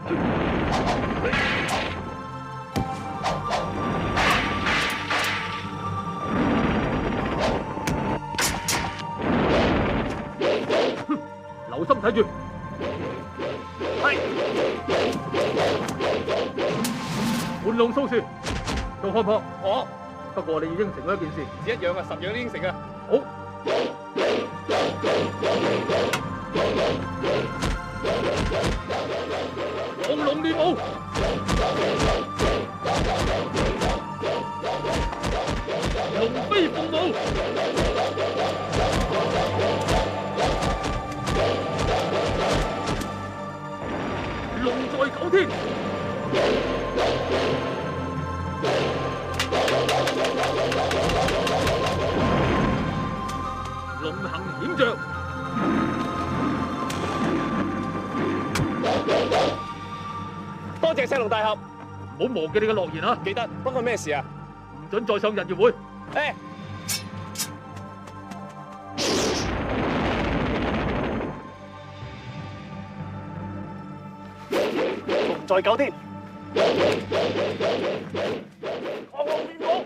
留心睇住，係玩弄蘇樹，做開破。我不過你要應承我一件事，一樣啊，10樣都應承啊。好。黃龍練武，龍飛鳳舞，龍在九天，龍行險象。多謝青龍大俠，唔好忘記你嘅諾言啊！記得。不過咩事啊？唔准再上日月會。誒，龍在九天，黃龍練武。